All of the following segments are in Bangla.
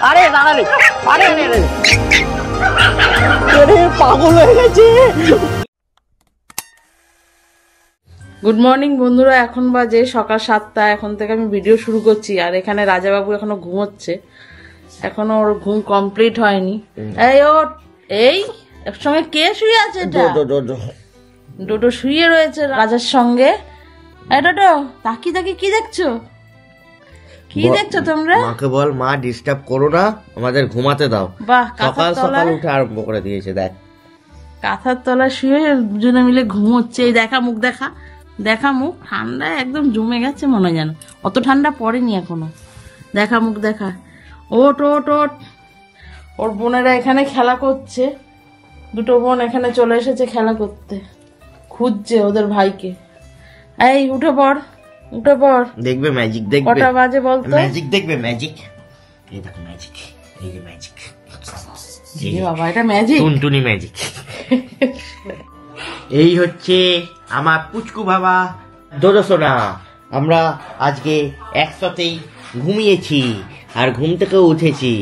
আরে দাদা রে, আরে পাগল হয়ে গেছে। গুড মর্নিং বন্ধুরা, এখন বাজে সকাল 7টা। এখন থেকে আমি ভিডিও শুরু করছি। আর এখানে রাজাবাবু এখনো ঘুমোচ্ছে, এখনো ওর ঘুম কমপ্লিট হয়নি। এই ওর এই একসঙ্গে কে শুয়ে আছে? ডোডো শুয়ে রয়েছে রাজার সঙ্গে। এই ডোডো, তাকিয়ে তাকিয়ে কি দেখছো? কি দেখছো তোমরা? মাকে বল, মা ডিস্টার্ব করো না, আমাদের ঘুমাতে দাও। বাহ, সকাল সকাল উঠে আরম্ভ করে দিয়েছে। দেখ, কাঁথার তলায় শুয়ে দুজনে মিলে ঘুমোচ্ছে। এই দেখা মুখ, দেখা মুখ, ঠান্ডায় একদম জমে গেছে মনে হয়, যেন অত ঠান্ডা পড়েনি এখনো। দেখা মুখ দেখা। ওট ওট ওট। ওর বোনেরা এখানে খেলা করছে, দুটো বোন এখানে চলে এসেছে খেলা করতে, খুঁজছে ওদের ভাইকে। এই উঠে পড়, উঠে পড়, দেখবে ম্যাজিক, দেখবে কটা বাজে বলতো? ম্যাজিক দেখবে, ম্যাজিক। এই দেখো ম্যাজিক, এই যে ম্যাজিক। বাবা, এটা ম্যাজিক, টুনটুনি ম্যাজিক। এই হচ্ছে আমার পুচকু বাবা দোদো সোনা। আমরা আজকে একসাথেই ঘুমিয়েছি আর ঘুম থেকে উঠেছি।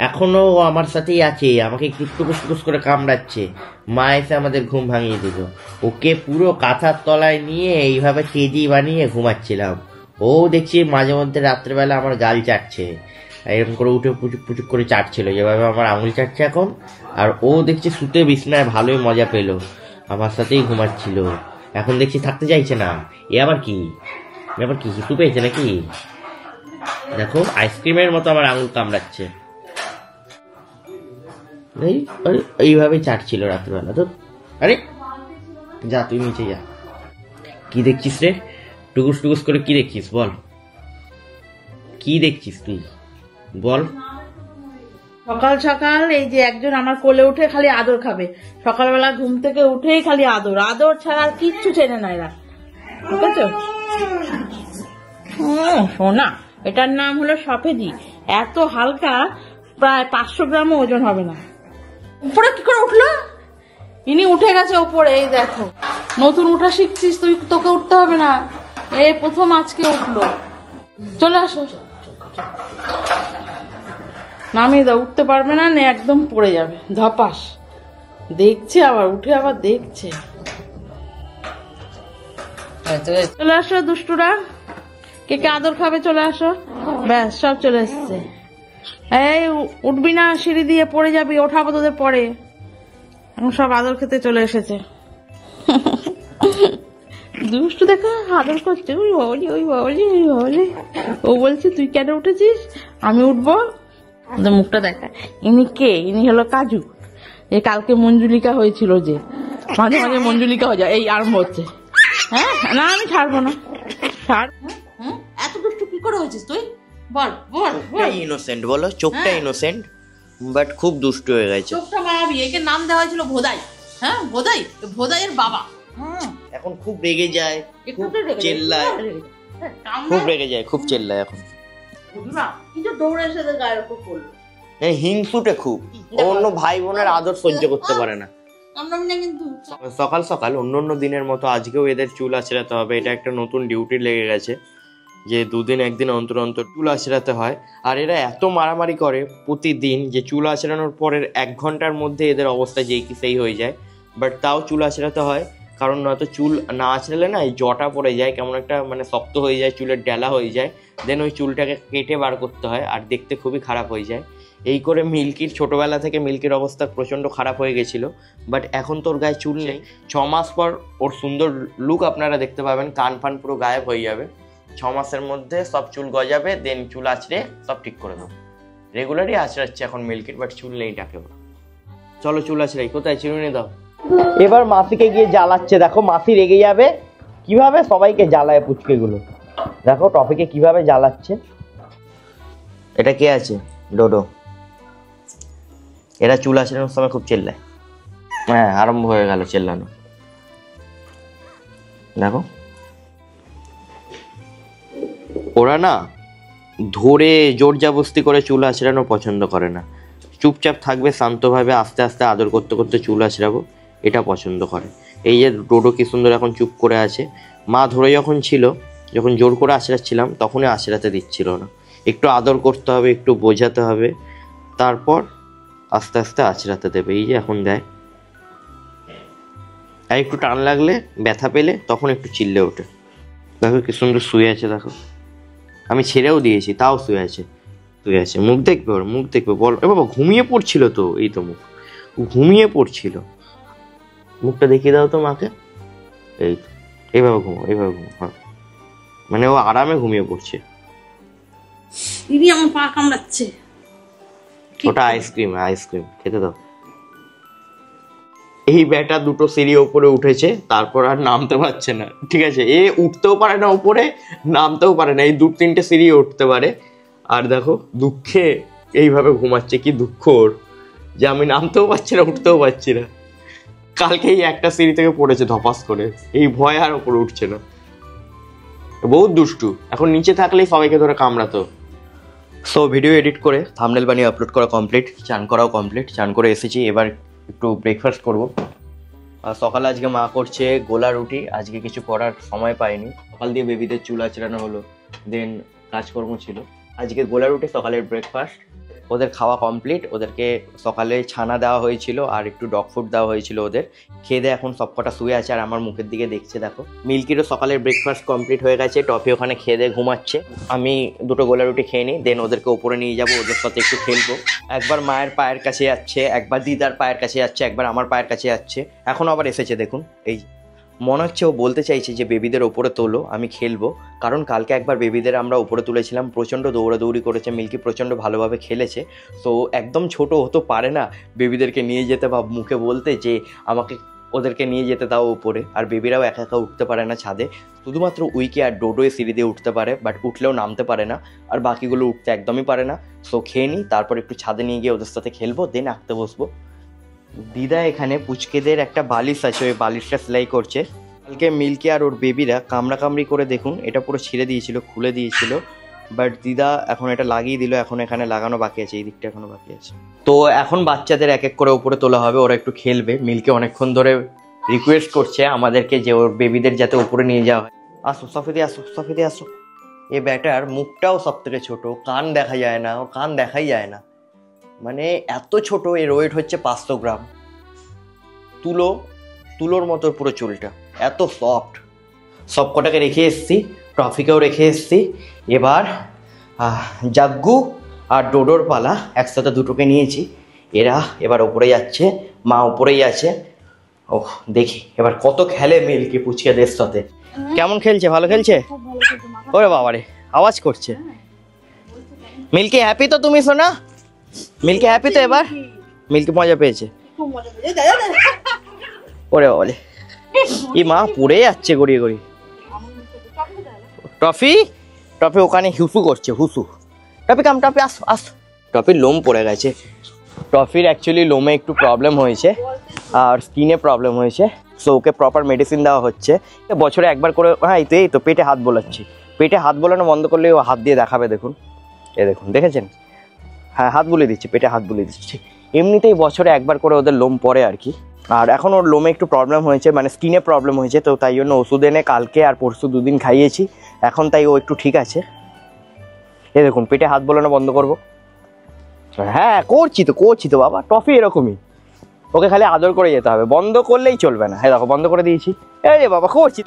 এখনো আমার সাথেই আছে, আমাকে টুকুস করে কামড়াচ্ছে। মা এসে আমাদের ঘুম ভাঙিয়ে দিল। ওকে পুরো কাঁথার তলায় নিয়ে এইভাবে কেজি বানিয়ে ঘুমাচ্ছিলাম। ও দেখছি মাঝে মধ্যে রাত্রেবেলা আমার গাল চাটছে, এরকম করে উঠে পুচুক করে চাটছিল, যেভাবে আমার আঙুল চাটছে এখন। আর ও দেখছি শুতে বিছনায় ভালোই মজা পেলো, আমার সাথেই ঘুমাচ্ছিল। এখন দেখছি থাকতে চাইছে না। এ আবার কি হিসু পেয়েছে নাকি? দেখো, আইসক্রিমের মতো আমার আঙুল কামড়াচ্ছে। এইভাবে চাটছিল রাত্রেবেলা। তো আরে যা, তুই নিচে যা। কি দেখছিস রে? টুকুস করে কি দেখছিস বল? কি দেখছিস তুই বল? সকাল সকাল এই যে একজন আমার কোলে উঠে খালি আদর খাবে। সকালবেলা ঘুম থেকে উঠেই খালি আদর, আদর ছাড়া আর কিচ্ছু চেনে না এরা, ঠিক আছে? সোনা, এটার নাম হলো সফেদি। এত হালকা, প্রায় 500 গ্রামও ওজন হবে না। উপরে কি করে উঠলো? ইনি উঠে গেছে ওপরে। এই দেখো, নতুন উঠা শিখছিস তুই, তোকে উঠতে হবে না। এই প্রথম আজকে উঠলো। চলে আসো, নামিয়ে দাও। উঠতে পারবে না, একদম পড়ে যাবে ধপাস। দেখছে আবার উঠে, আবার দেখছে। চলে আসো দুষ্টুরা, কে কে আদর খাবে চলে আসো। ব্যাস, সব চলে এসছে। এই উঠবি না, সিঁড়ি দিয়ে পড়ে যাবি, ওঠাবো তোদের পরে। এখন সব আদর খেতে চলে এসেছে। দুষ্টু দেখো আদর করছে। ওই বাবলি, ওই বাবলি, ওই বাবলি। ও বলছে তুই কেন উঠেছিস, আমি উঠবো। মুখটা দেখা। ইনি কে? ইনি হলো কাজু। এই কালকে মঞ্জুলিকা হয়েছিল, যে মাঝে মাঝে মঞ্জুলিকা হয়ে যায়। এই আরম্ভ হচ্ছে। হ্যাঁ না, আমি ছাড়বো না। ছাড়। এত দুষ্টু কি করে হয়েছিস তুই? বল বল। ইনোসেন্ট বলো, চোখটা ইনোসেন্ট, বাট খুব দুষ্টু হয়ে গেছে। চোখটা মায়াবী। একে নাম দেওয়া হয়েছিল ভোদাই। হ্যাঁ, ভোদাই, ভোদাইয়ের বাবা। এখন খুব রেগে যায়, খুব চেল্লায়, খুব রেগে যায়, খুব চেল্লায় এখন। কিছু দৌড়ে এসে গায়ের উপর পড়লো। হিংসুটে খুব, অন্য ভাই বোনের আদর সহ্য করতে পারে না। সকাল সকাল অন্য দিনের মতো আজকেও এদের চুল আঁচড়াতে হবে। এটা একটা নতুন ডিউটি লেগে গেছে, যে 2 দিন 1 দিন অন্তর অন্তর চুল আঁচড়াতে হয়। আর এরা এত মারামারি করে প্রতিদিন, যে চুল আঁচড়ানোর পরের 1 ঘন্টার মধ্যে এদের অবস্থা যেই কি সেই হয়ে যায়। বাট তাও চুল আঁচড়াতে হয়, কারণ নয়তো চুল না আঁচড়ালে না এই জটা পড়ে যায়, কেমন একটা মানে শক্ত হয়ে যায়, চুলের ডেলা হয়ে যায়। দেন ওই চুলটাকে কেটে বার করতে হয়, আর দেখতে খুবই খারাপ হয়ে যায়। এই করে মিল্কির ছোটোবেলা থেকে মিল্কির অবস্থা প্রচণ্ড খারাপ হয়ে গেছিলো। বাট এখন তোর গায়ে চুল নেই। 6 মাস পর ওর সুন্দর লুক আপনারা দেখতে পাবেন, কান ফান পুরো গায়েব হয়ে যাবে। 6 মাসের মধ্যে সব চুল গজাবে, দেন চুল আঁচড়ে সব ঠিক করে দেবো। রেগুলারই আঁচড়াচ্ছে এখন মিল্কির, বাট চুল নেই ডাকে। চলো চুল আঁচড়াই, কোথায় চিরুনি দাও। এবার মাসিকে গিয়ে জ্বালাচ্ছে, দেখো মাসি রেগে যাবে কিভাবে, সবাইকে জ্বালায় পুচকেগুলো। দেখো টপিকে কিভাবে জ্বালাচ্ছে। এটা কে আছে? ডোডো। এরা চুল আঁচড়ানোর সময় খুব চেল্লায়। হ্যাঁ, আরম্ভ হয়ে গেল চেল্লানো। দেখো, ওরা না ধরে জোর জবরদস্তি করে চুল আঁচড়ানো পছন্দ করে না। চুপচাপ থাকবে, শান্তভাবে আস্তে আস্তে আদর করতে করতে চুল আঁচড়াবো, এটা পছন্দ করে। এই যে ডোডো কি সুন্দর এখন চুপ করে আছে। মা ধরে যখন ছিল, যখন জোর করে আঁচড়াচ্ছিলাম তখনই আঁচড়াতে দিচ্ছিল না। একটু আদর করতে হবে, একটু বোঝাতে হবে, তারপর আস্তে আস্তে আঁচড়াতে দেবে। এই যে এখন দেয়, আর একটু টান লাগলে, ব্যথা পেলে তখন একটু চিল্লে ওঠে। দেখো কি সুন্দর শুয়ে আছে, দেখো আমি ছেড়েও দিয়েছি তাও শুয়ে আছে, শুয়ে আছে। মুখ দেখবে ওর, মুখ দেখবে, বল। এ বাবা ঘুমিয়ে পড়ছিল তো, এই তো মুখ, ঘুমিয়ে পড়ছিল। মুখটা দেখিয়ে দাও তো মাকে, এই তো, এইভাবে ঘুমো, এইভাবে ঘুমো। হ্যাঁ, মানে ও আরামে ঘুমিয়ে পড়ছে। দিদি আমার পা কামড়াচ্ছে। ওটা আইসক্রিম, আইসক্রিম খেতে দাও। এই ব্যাটা দুটো সিঁড়ি ওপরে উঠেছে, তারপর আর নামতে পারছে না, ঠিক আছে? এ উঠতেও পারে না উপরে, নামতেও পারে না, এই 2-3টে সিঁড়ি উঠতে পারে। আর দেখো দুঃখে এইভাবে ঘুমাচ্ছে, কি দুঃখ ওর যে আমি নামতেও পারছি না, উঠতেও পারছি না। কালকেই একটা সিঁড়ি থেকে পড়েছে ধপাস করে, এই ভয় আর উপরে উঠছে না। বহুত দুষ্টু, এখন নিচে থাকলেই সবাইকে ধরে কামড়াতো। সো ভিডিও এডিট করে থাম্বনেল বানিয়ে আপলোড করা কমপ্লিট, চান করাও কমপ্লিট। চান করে এসেছি, এবার একটু ব্রেকফাস্ট করব। আর সকালে আজকে মা করছে গোলা রুটি, আজকে কিছু করার সময় পাইনি। সকাল দিয়ে বেবিদের চুল আঁচড়ানো হলো, দেন কাজকর্ম ছিল। আজকে গোলা রুটি সকালের ব্রেকফাস্ট। ওদের খাওয়া কমপ্লিট, ওদেরকে সকালে ছানা দেওয়া হয়েছিল আর একটু ডগ ফুড দেওয়া হয়েছিল ওদের। খেয়ে দিয়ে এখন সবকটা শুয়ে আছে আর আমার মুখের দিকে দেখছে। দেখো মিল্কিরও সকালের ব্রেকফাস্ট কমপ্লিট হয়ে গেছে, টফি ওখানে খেয়ে দিয়ে ঘুমাচ্ছে। আমি দুটো গোলা রুটি খেয়ে নিই, দেন ওদেরকে ওপরে নিয়ে যাবো, ওদের সাথে একটু খেলবো। একবার মায়ের পায়ের কাছে যাচ্ছে, একবার দিদার পায়ের কাছে যাচ্ছে, একবার আমার পায়ের কাছে যাচ্ছে। এখন আবার এসেছে, দেখুন। এই মনে হচ্ছে ও বলতে চাইছে যে বেবিদের ওপরে তোলো, আমি খেলবো। কারণ কালকে একবার বেবিদের আমরা ওপরে তুলেছিলাম, প্রচণ্ড দৌড়াদৌড়ি করেছে, মিল্কি প্রচণ্ড ভালোভাবে খেলেছে। সো একদম ছোট হতে পারে না বেবিদেরকে নিয়ে যেতে বা মুখে বলতে যে আমাকে ওদেরকে নিয়ে যেতে দাও ওপরে। আর বেবিরাও একা একা উঠতে পারে না ছাদে, শুধুমাত্র উইকি আর ডোডোয় সিঁড়ি দিয়ে উঠতে পারে, বাট উঠলেও নামতে পারে না। আর বাকিগুলো উঠতে একদমই পারে না। সো খেয়ে নিই, তারপর একটু ছাদে নিয়ে গিয়ে ওদের সাথে খেলবো, দেন আঁকতে বসবো। দিদা এখানে পুচকেদের একটা বালিশ আছে, ওই বালিশটা সেলাই করছে। কালকে মিল্কি আর ওর বেবিরা কামড়াকামড়ি করে, দেখুন এটা পুরো ছিঁড়ে দিয়েছিল, খুলে দিয়েছিল, বাট দিদা এখন এটা লাগিয়ে দিল। এখন এখানে লাগানো বাকি আছে, এই দিকটা এখনো বাকি আছে। তো এখন বাচ্চাদের এক এক করে উপরে তোলা হবে, ওরা একটু খেলবে। মিল্কি অনেকক্ষণ ধরে রিকোয়েস্ট করছে আমাদেরকে যে ওর বেবিদের যাতে উপরে নিয়ে যাওয়া হয়। আসো সফিদি, আসো সফিদি, আসো। এ ব্যাটার মুখটাও সব থেকে ছোট, কান দেখা যায় না, ওর কান দেখাই যায় না, মানে এত ছোট। এর ওয়েট হচ্ছে 500 গ্রাম। তুলোর মতো পুরো চুলটা, এত সফট। সব কটাকে রেখে এসছি, ট্রফিকেও রেখে এসছি। এবার জাগ্গু আর ডোডোর পালা, একসাথে দুটোকে নিয়েছি। এরা এবার ওপরে যাচ্ছে, মা ওপরেই আছে। ওহ দেখি এবার কত খেলে মিল্কি পুচকেদের সাথে। কেমন খেলছে? ভালো খেলছে? ওরে বাবারে আওয়াজ করছে। মিল্কি হ্যাপি তো তুমি? শোনা মিল্কি হ্যাপি তো? এবার মিল্কি মজা পেয়েছে। ওরে বাবারে, ই মা পড়ে যাচ্ছে গড়িয়ে গড়িয়ে। টফি ওখানে হুসু করছে, হুসু। টফি কাম, টফি আস আস। টফির লোম পড়ে গেছে। টফির অ্যাকচুয়ালি লোমে একটু প্রবলেম হয়েছে আর স্কিনে প্রবলেম হয়েছে। সো ওকে প্রপার মেডিসিন দেওয়া হচ্ছে বছরে একবার করে। হ্যাঁ এই তো পেটে হাত বোলাচ্ছি। পেটে হাত বোলানো বন্ধ করলে ও হাত দিয়ে দেখাবে, দেখুন। এ দেখুন, দেখেছেন? হ্যাঁ হাত বুলিয়ে দিচ্ছি, পেটে হাত বুলিয়ে দিচ্ছি। এমনিতেই বছরে একবার করে ওদের লোম পড়ে আর কি। আর এখন ওর লোমে একটু প্রবলেম হয়েছে, মানে স্কিনে প্রবলেম হয়েছে। তো তাই জন্য ওষুধ এনে কালকে আর পরশু 2 দিন খাইয়েছি। এখন তাই ও একটু ঠিক আছে। এ দেখুন পেটে হাত বোলানো বন্ধ করবো। হ্যাঁ করছি তো বাবা। টফি এরকমই, ওকে খালি আদর করে যেতে হবে, বন্ধ করলেই চলবে না। হ্যাঁ দেখো বন্ধ করে দিয়েছি। এই বাবা করছি।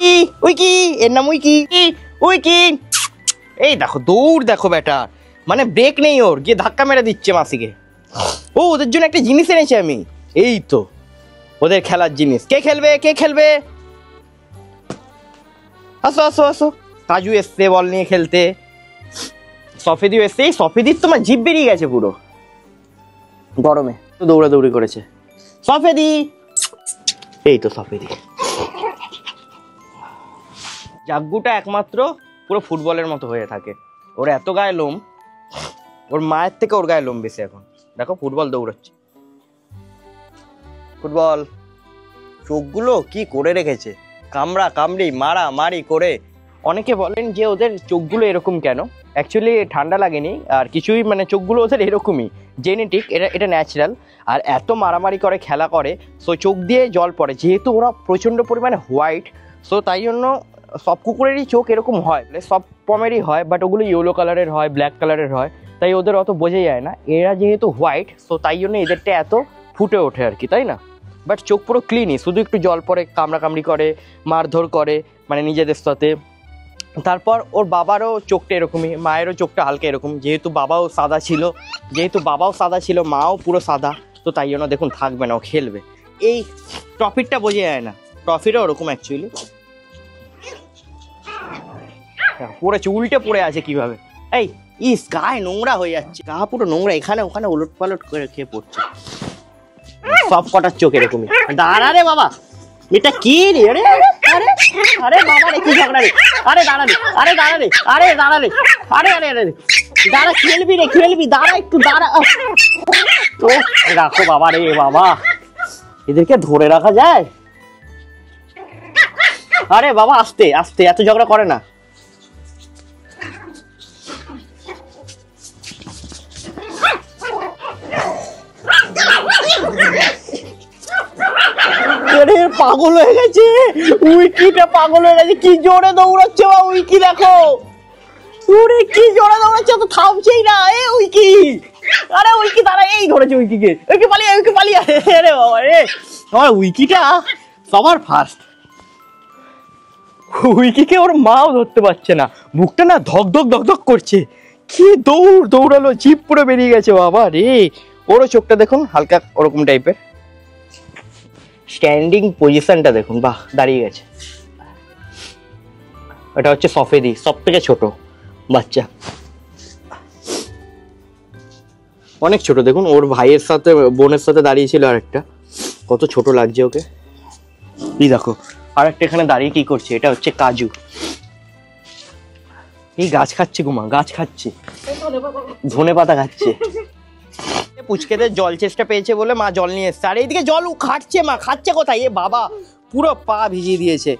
উইকি, এর নাম উইকি। উইকি, এই দেখো দৌড়, দেখো বেটা, মানে ব্রেক নেই ওর, গিয়ে ধাক্কা মেরে দিচ্ছে মাসিকে। ও ওদের জন্য একটা জিনিস এনেছি আমি, এই তো ওদের খেলার জিনিস। কে খেলবে? আসো আসো আসো। কাজু এসছে বল নিয়ে খেলতে, সফেদিও এসছে। এই সফেদির তোমার জিভ বেরিয়ে গেছে পুরো গরমে, তো দৌড়াদৌড়ি করেছে। সফেদি, এই তো সফেদি। জাগ্গুটা একমাত্র পুরো ফুটবলের মতো হয়ে থাকে, ওর এত গায়ে লোম। ওর মায়ের থেকে ওর গায়ে লোম বেশি এখন। দেখো ফুটবল দৌড়াচ্ছে, ফুটবল। চোখগুলো কি করে রেখেছে, কামড়ি মারি করে। অনেকে বলেন যে ওদের চোখগুলো এরকম কেন, অ্যাকচুয়ালি ঠান্ডা লাগেনি আর কিছুই, মানে চোখগুলো ওদের এরকমই, জেনেটিক, এটা ন্যাচারাল। আর এত মারামারি করে, খেলা করে, সো চোখ দিয়ে জল পড়ে। যেহেতু ওরা প্রচণ্ড পরিমাণে হোয়াইট, সো তাই জন্য সব কুকুরেরই চোখ এরকম হয়, সব পমেরই হয়, বাট ওগুলো ইয়েলো কালারের হয়, ব্ল্যাক কালারের হয়, তাই ওদের অত বোঝা যায় না। এরা যেহেতু হোয়াইট, সো তাই জন্য এদেরটা এত ফুটে ওঠে আর কি, তাই না? বাট চোখ পুরো ক্লিনই, শুধু একটু জল পরে, কামড়াকামড়ি করে, মারধর করে মানে নিজেদের সাথে। তারপর ওর বাবারও চোখটা এরকমই, মায়েরও চোখটা হালকা এরকম, যেহেতু বাবাও সাদা ছিল, মাও পুরো সাদা, তো তাই জন্য দেখুন থাকবে না, ও খেলবে। এই ট্রফিটা বোঝা যায় না, ট্রফিটা ওরকম অ্যাকচুয়ালি। পড়েছে, উল্টে পড়ে আছে কিভাবে, এই ইস গায়ে নোংরা হয়ে যাচ্ছে, গা পুরো নোংরা, এখানে ওখানে উলট পালট করে খেয়ে পড়ছে। সব কটার চোখ এরকমই। দাঁড়া রে বাবা, এটা কি রে? আরে আরে আরে বাবা রে, কি ঝগড়া রে? আরে দাঁড়া রে, আরে দাঁড়া রে, আরে দাঁড়া রে, আরে আরে আরে দাঁড়া, খেলবি রে, খেলবি, দাঁড়া একটু, দাঁড়া। তো রাখো বাবা রে বাবা, এদেরকে ধরে রাখা যায়? আরে বাবা আস্তে আস্তে, এত ঝগড়া করে না। পাগল হয়ে গেছে, উইকিটা পাগল হয়ে গেছে, কি জোরে দৌড়াচ্ছে বা উইকি, দেখো ওরে কি জোরে দৌড়াচ্ছে, তো থামছেই না। এ উইকি, আরে উইকি দাঁড়া, এই ধরেছে উইকিকে, উইকি পালিয়ে, উইকি পালিয়ে। আরে বাবা রে, আমার উইকিটা সবার ফার্স্ট। উইকিকে ওর মাও ধরতে পারছে না, বুকটা না ধক ধক ধক ধক করছে। কি দৌড়ালো, জিভ পুরো বেরিয়ে গেছে বাবা রে। ওরও চোখটা দেখুন হালকা ওরকম টাইপের, স্ট্যান্ডিং পজিশনটা দেখুন, বাহ দাঁড়িয়ে গেছে। এটা হচ্ছে সফেদি, সব থেকে ছোট বাচ্চা, অনেক ছোট দেখুন। ওর ভাইয়ের সাথে বোনের সাথে দাঁড়িয়েছিল আরেকটা, কত ছোট লাগছে ওকে। এই দেখো আরেকটা এখানে দাঁড়িয়ে কি করছে, এটা হচ্ছে কাজু। এই গাছ খাচ্ছে গুমা, গাছ খাচ্ছে, ধনে পাতা খাচ্ছে। পুচকেদের জল চেষ্টা পেয়েছে বলে মা জল নিয়ে এসছে, আর এইদিকে জল খাচ্ছে, মা খাচ্ছে কোথায়? এ বাবা পুরো পা ভিজিয়ে দিয়েছে।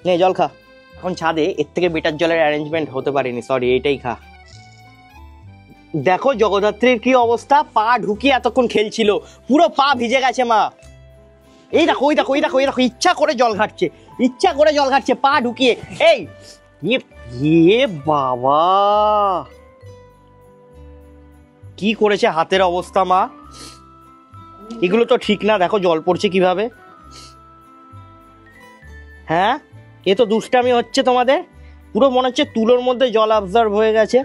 নে জল খা। এখন ছাদে এর থেকে বেটার জলের অ্যারেঞ্জমেন্ট হতে পারেনি, সরি, এইটাই খা। দেখো জগদ্ধাত্রীর কি অবস্থা, পা ঢুকিয়ে এতক্ষণ খেলছিল, পুরো পা ভিজে গেছে মা। এই দেখো, ওই দেখো, ওই দেখো, এই দেখো, ইচ্ছা করে জল ঘাটছে, পা ঢুকিয়ে। এই বাবা কি করেছে হাতের অবস্থা মা, এগুলো তো ঠিক না। দেখো জল পড়ছে কিভাবে। হ্যাঁ, এ তো দুষ্টামি হচ্ছে তোমাদের, পুরো মনে হচ্ছে তুলোর মধ্যে জল অবজার্ভ হয়ে গেছে,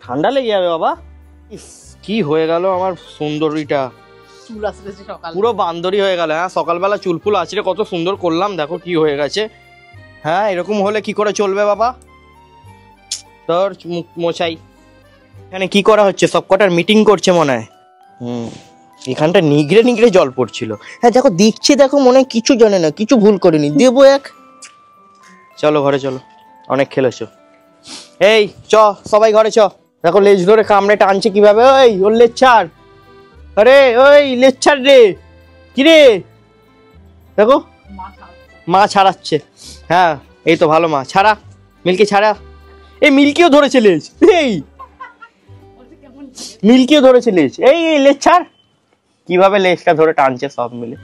ঠান্ডা লেগে যাবে বাবা। কি হয়ে গেল আমার সুন্দরীটা, পুরো বান্দরী হয়ে গেল। হ্যাঁ, সকালবেলা চুলফুল আছড়ে কত সুন্দর করলাম, দেখো কি হয়ে গেছে। হ্যাঁ, এরকম হলে কি করে চলবে বাবা, তোর মোছাই। এখানে কি করা হচ্ছে, সব কটার মিটিং করছে মনে হয়। এখানটা নিগড়ে নিগড়ে জল পড়ছিল। হ্যাঁ দেখো, দিচ্ছে, দেখো মনে হয় কিছু জানে না, কিছু ভুল করেনি, দেবো এক। চলো ঘরে চলো, অনেক খেলেছো। এই সবাই ঘরে চ। দেখো লেজ ধরে কামড়ে টানছে কিভাবে, ওই ওর লেজ ছাড়, আরে ওই লেজ ছাড় রে, কি রে, দেখো মা ছাড়াচ্ছে। হ্যাঁ এই তো ভালো, মা ছাড়া, মিল্কি ছাড়া। এই মিল্কিও ধরেছে লেজ, এই মিল্কিও ধরেছে লেজ, এই লেজ ছাড়। কিভাবে লেজটা ধরে টানছে সব মিলে।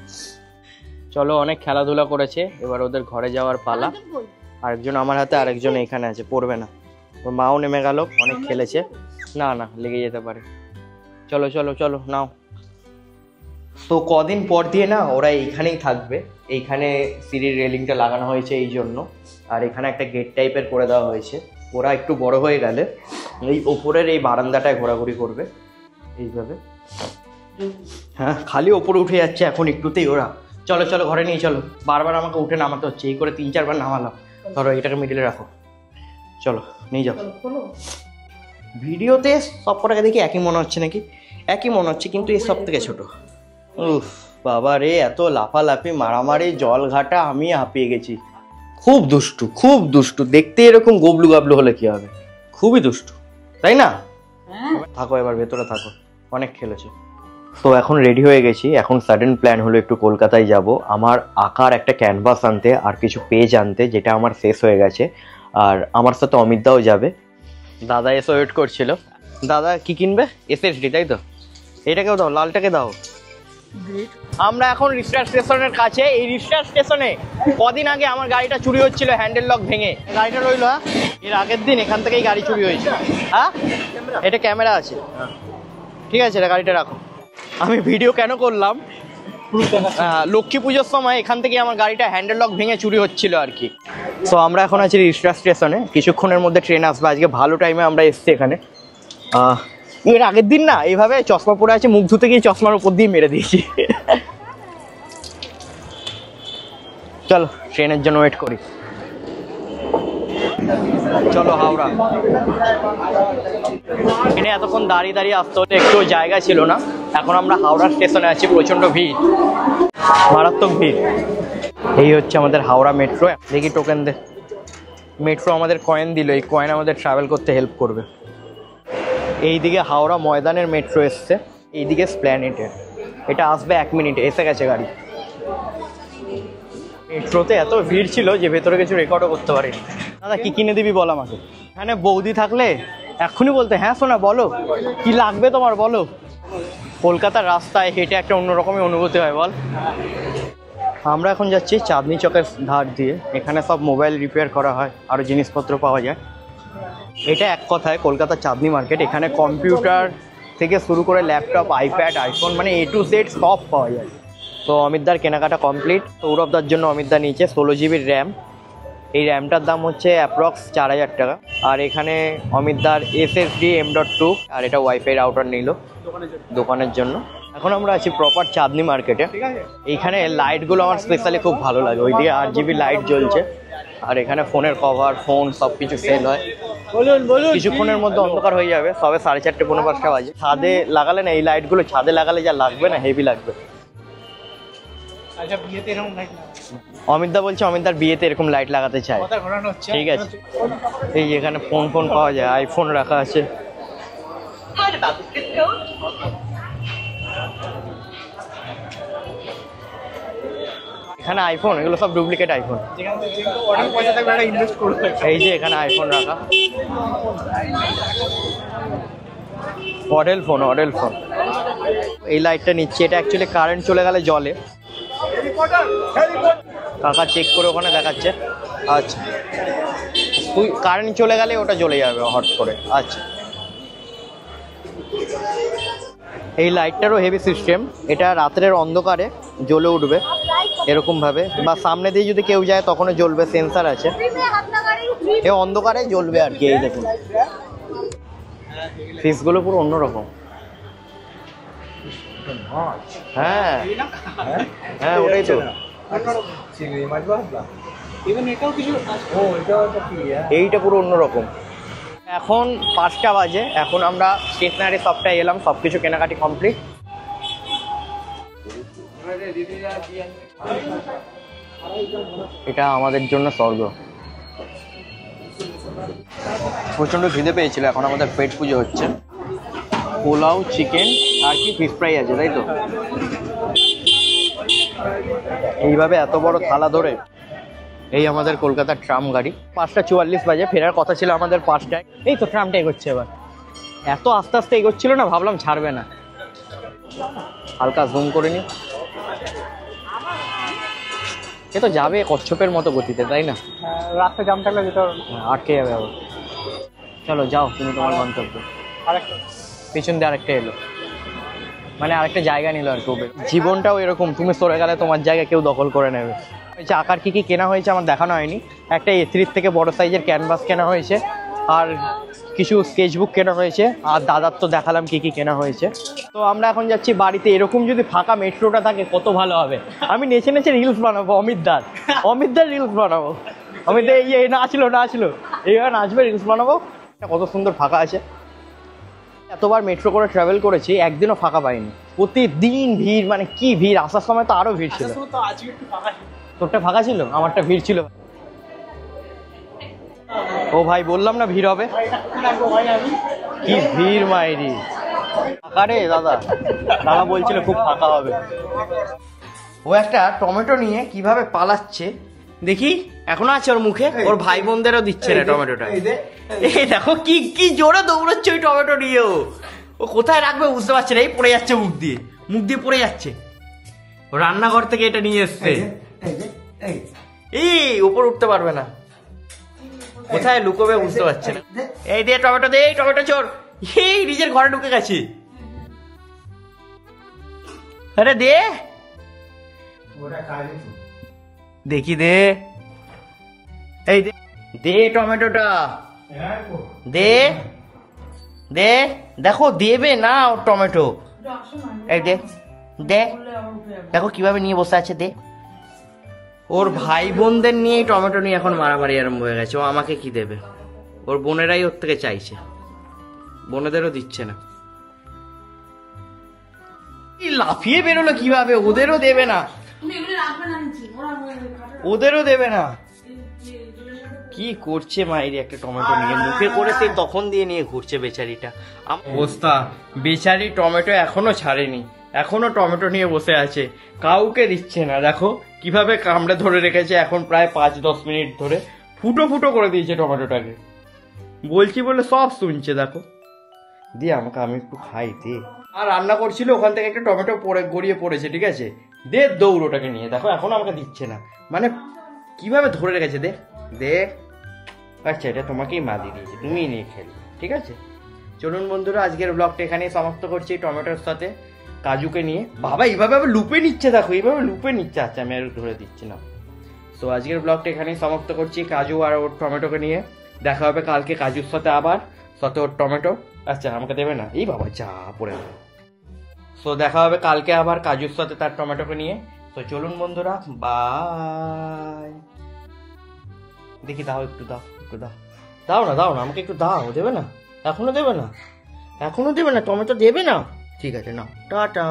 চলো অনেক খেলাধুলা করেছে, এবার ওদের ঘরে যাওয়ার পালা। আরেকজন আমার হাতে, আরেকজন এখানে আছে, পড়বে না। ওর মাও নেমে গেল, অনেক খেলেছে, না না লেগে যেতে পারে। চলো চলো চলো নাও। তো কদিন পর দিয়ে না ওরা এইখানেই থাকবে, এইখানে সিঁড়ির রেলিংটা লাগানো হয়েছে এই জন্য, আর এখানে একটা গেট টাইপের করে দেওয়া হয়েছে। ওরা একটু বড় হয়ে গেলে এই ওপরের এই বারান্দাটায় ঘোরাঘুরি করবে এইভাবে। হ্যাঁ, খালি ওপরে উঠে যাচ্ছে এখন একটুতেই ওরা। চলো চলো ঘরে নিয়ে চলো, বারবার আমাকে উঠে নামাতে হচ্ছে, এই করে 3-4 বার নামালাম। ধরো এটাকে মিডিলে রাখো, চলো নিয়ে যাও। ভিডিওতে সব কটাকে দেখি একই মনে হচ্ছে নাকি, একই মনে হচ্ছে, কিন্তু এই সব থেকে ছোট। উফ বাবা রে, এত লাফালাফি মারামারি জল ঘাটা, আমি হাঁপিয়ে গেছি। খুব দুষ্টু, খুব দুষ্টু, দেখতে এরকম গবলু গাবলু হলে কি হবে, খুবই দুষ্টু, তাই না? থাকো এবার ভেতরে থাকো, অনেক খেলেছো। তো এখন রেডি হয়ে গেছি, এখন সাডেন প্ল্যান হলো একটু কলকাতায় যাব, আমার আঁকার একটা ক্যানভাস আনতে আর কিছু পেজ আনতে, যেটা আমার শেষ হয়ে গেছে। আর আমার সাথে অমিতদাও যাবে। দাদা এসে ওয়েট করছিল। দাদা কি কিনবে? SSD, তাই তো? এটাকেও দাও, লালটাকে দাও, আমরা এখন রিস্টার স্টেশনের কাছে। এই রিস্টার স্টেশনে কদিন আগে আমার গাড়িটা চুরি হচ্ছিল হ্যান্ডেল লক ভেঙে। গাড়িটা রইলো, হ্যাঁ, এর আগের দিন এখান থেকেই গাড়ি চুরি হয়েছে। হ্যাঁ, এটা ক্যামেরা আছে, ঠিক আছে, এটা গাড়িটা রাখো। আমি ভিডিও কেন করলাম, লক্ষ্মী পুজোর সময় এখান থেকে আমার গাড়িটা হ্যান্ডেল লক ভেঙে চুরি হচ্ছিল আর কি। সো আমরা এখন আছি রিস্টার স্টেশনে, কিছুক্ষণের মধ্যে ট্রেন আসবে। আজকে ভালো টাইমে আমরা এসছি এখানে। এর আগের দিন না এইভাবে চশমা পরে আছে, মুখ ধুতে গিয়ে চশমার উপর দিয়ে মেরে দিয়েছি। চলো ট্রেনের জন্য ওয়েট করি। চলো হাওড়া। ট্রেনে এতক্ষণ দাঁড়িয়ে দাঁড়িয়ে আসতে হতো, একটু জায়গা ছিল না। এখন আমরা হাওড়া স্টেশনে আছি, প্রচন্ড ভিড়, মারাত্মক ভিড়। এই হচ্ছে আমাদের হাওড়া মেট্রো। দেখি টোকেন দে। মেট্রো আমাদের কয়েন দিল, এই কয়েন আমাদের ট্রাভেল করতে হেল্প করবে। এইদিকে হাওড়া ময়দানের মেট্রো এসছে, এইদিকে স্প্ল্যানেটের। এটা আসবে 1 মিনিটে, এসে গেছে গাড়ি। মেট্রোতে এত ভিড় ছিল যে ভেতরে কিছু রেকর্ডও করতে পারিনি। দাদা কি কিনে দিবি বল আমাকে। এখানে বৌদি থাকলে এক্ষুনি বলতে, হ্যাঁ শোনা বলো কি লাগবে তোমার বলো। কলকাতার রাস্তায় হেঁটে একটা অন্যরকমই অনুভূতি হয় বল। আমরা এখন যাচ্ছি চাঁদনি চকের ধার দিয়ে। এখানে সব মোবাইল রিপেয়ার করা হয়, আরও জিনিসপত্র পাওয়া যায়। এটা এক কথায় কলকাতা চাঁদনি মার্কেট। এখানে কম্পিউটার থেকে শুরু করে ল্যাপটপ, আইপ্যাড, আইফোন, মানে A to Z সব পাওয়া যায়। তো অমিতদার কেনাকাটা কমপ্লিট। সৌরভদার জন্য অমিতদা নিয়েছে 16 GB র্যাম। এই র্যামটার দাম হচ্ছে অ্যাপ্রক্স 4000 টাকা। আর এখানে অমিতদার SSD M.2, আর এটা ওয়াইফাই রাউটার নিল দোকানের জন্য। এখন আমরা আছি প্রপার চাঁদনি মার্কেটে। এইখানে লাইটগুলো আমার স্পেশালি খুব ভালো লাগে। ওইদিকে RGB লাইট জ্বলছে, আর এখানে ফোনের কভার, ফোন সব কিছু সেল হয়। কিছুক্ষণের মধ্যে অন্ধকার হয়ে যাবে, সবে 4:30 পৌনে 5টা বাজে। ছাদে লাগালে না, এই লাইটগুলো ছাদে লাগালে যা লাগবে না, হেভি লাগবে। অমিতদা বলছে অমিতদার বিয়েতে এরকম লাইট লাগাতে চায়। ঠিক আছে, এই এখানে ফোন পাওয়া যায়, আইফোন রাখা আছে। এখানে আইফোন, এগুলো সব ডুপ্লিকেট আইফোন। এই যে এখানে আইফোন রাখা, মডেল ফোন। এই লাইটটা নিচ্ছে, এটা অ্যাকচুয়ালি কারেন্ট চলে গেলে জ্বলে। কাকা চেক করে ওখানে দেখাচ্ছে। আচ্ছা, তুই কারেন্ট চলে গেলে ওটা জ্বলে যাবে হট করে। আচ্ছা, এই লাইটটারও হেভি সিস্টেম। এটা রাতের অন্ধকারে জ্বলে উঠবে এরকম ভাবে, বা সামনে দিয়ে যদি কেউ যায় তখনও জ্বলবে, সেন্সার আছে। এ অন্ধকারে জ্বলবে আর কি। এই দেখুন ফিসগুলো পুরো অন্যরকম। হ্যাঁ হ্যাঁ, ওটাই তো। এইটা পুরো অন্যরকম। এখন 5টা বাজে। এখন আমরা স্টেশনারি শপটায় এলাম, সবকিছু কেনাকাটি কমপ্লিট। এটা আমাদের জন্য স্বর্গ। প্রচন্ড খিদে পেয়েছিল, এখন আমাদের পেট পুজো হচ্ছে। পোলাও, চিকেন আর কি ফিশ ফ্রাই আছে, তাই তো। এইভাবে এত বড় থালা ধরে। এই আমাদের কলকাতার ট্রাম গাড়ি। 5:44 বাজে, ফেরার কথা ছিল আমাদের 5টায়। এই তো ট্রামটা এগোচ্ছে এবার। এত আস্তে আস্তে এগোচ্ছিল না, ভাবলাম ছাড়বে না। হালকা জুম করে নি। এ তো যাবে কচ্ছপের মতো গতিতে, তাই না? রাস্তা জাম থাকলে যেতে আটকে যাবে আবার। চলো যাও তুমি তোমার গন্তব্যে। পিছন দিয়ে আরেকটা এলো, মানে আরেকটা জায়গা নিল আর কি। জীবনটাও এরকম, তুমি সরে গেলে তোমার জায়গা কেউ দখল করে নেবে। আঁকার কি কেনা হয়েছে আমার দেখানো হয়নি। একটা A3 থেকে বড় সাইজের ক্যানভাস কেনা হয়েছে, আর কিছু স্কেচবুক কেনা হয়েছে, আর দাদার তো দেখালাম কি কেনা হয়েছে। তো আমরা এখন যাচ্ছি বাড়িতে। এরকম যদি ফাঁকা মেট্রোটা থাকে কত ভালো হবে। আমি নেচে নেচে রিলস বানাবো, অমিতদার রিলস বানাবো। অমিতদার এই নাচলো এইভাবে নাচবে, রিলস বানাবো। কত সুন্দর ফাঁকা আছে। এতবার মেট্রো করে ট্রাভেল করেছি, একদিনও ফাঁকা পাইনি। প্রতিদিন ভিড়, মানে কি ভিড়। আসার সময় তো আরো ভিড় ছিল। তোরটা ফাঁকা ছিল, আমারটা ভিড় ছিল। ও ভাই বললাম না ভিড় হবে। কি ভিড় মাইরি। ফাঁকা রে দাদা বলছিল খুব ফাঁকা হবে। ও একটা টমেটো নিয়ে কিভাবে পালাচ্ছে দেখি, এখনো আছে ওর মুখে। ওর ভাই বোনদেরও দিচ্ছে না টমেটোটা। এই দেখো কি জোরে দৌড়চ্ছে ওই টমেটো নিয়ে। ও কোথায় রাখবে বুঝতে পারছে না, এই পড়ে যাচ্ছে মুখ দিয়ে পড়ে যাচ্ছে। ও রান্নাঘর থেকে এটা নিয়ে এসছে। এই উপর উঠতে পারবে না, কোথায় লুকোবে বুঝতে পারছে না। এই দে টমেটো, দে টমেটো চোর। এই নিজের ঘরে ঢুকে গেছে। আরে দে, দেখি দে, এই দে, দে টমেটোটা দে, দে। দেখো দেবে না ওর টমেটো। এই দে, দে, দেখো কিভাবে নিয়ে বসে আছে। দে, ওর ভাই বোনদের নিয়ে টমেটো নিয়ে এখন মারামারি আরম্ভ হয়ে গেছে। ও আমাকে কি দেবে? ওর বোনেরাই ওর থেকে চাইছে, বোনেদেরও দিচ্ছে না। লাফিয়ে বেরোলো কিভাবে? ওদেরও দেবে না, ওদেরও দেবে না। কি করছে মাইরি? একটা টমেটো নিয়ে মুখে করেছে, তখন দিয়ে নিয়ে ঘুরছে বেচারিটা। অবস্থা, বেচারি টমেটো এখনো ছাড়েনি, এখনো টমেটো নিয়ে বসে আছে, কাউকে দিচ্ছে না। দেখো কিভাবে কামড়ে ধরে রেখেছে, এখন প্রায় 5-10 মিনিট ধরে ফুটো ফুটো করে দিয়েছে টমেটোটাকে। বলছি বলে সব শুনছে। দেখো দিয়ে আমাকে, আমি একটু খাই দে। আর রান্না করছিল, ওখান থেকে একটা টমেটো গড়িয়ে পড়েছে, ঠিক আছে, দে দৌড় ওটাকে নিয়ে। দেখো এখন আমাকে দিচ্ছে না, মানে কিভাবে ধরে রেখেছে। দে দে, আচ্ছা এটা তোমাকেই মা দিয়ে দিয়েছে, তুমিই নিয়ে খেলবে, ঠিক আছে। চলুন বন্ধুরা, আজকের ব্লগটা এখানেই সমাপ্ত করছি টমেটোর সাথে কাজুকে নিয়ে। বাবা এইভাবে আবার লুপে নিচ্ছে, দেখো এইভাবে লুপে নিচ্ছে। আচ্ছা আমি আর ধরে দিচ্ছি না। তো আজকের ব্লগটা এখানেই সমাপ্ত করছি কাজু আর ওর টমেটোকে নিয়ে। দেখা হবে কালকে কাজুর সাথে, আবার সাথে ওর টমেটো। আচ্ছা আমাকে দেবে না, এই বাবা যা পড়ে গেল। সো দেখা হবে কালকে আবার কাজুর সাথে তার টমেটোকে নিয়ে। তো চলুন বন্ধুরা, বাই। দেখি দাও, একটু দাও, একটু দাও, দাও না, দাও না আমাকে একটু দাও। দেবে না? এখনো দেবে না? এখনো দেবে না? টমেটো দেবে না? ঠিক আছে, নাও, টাটা।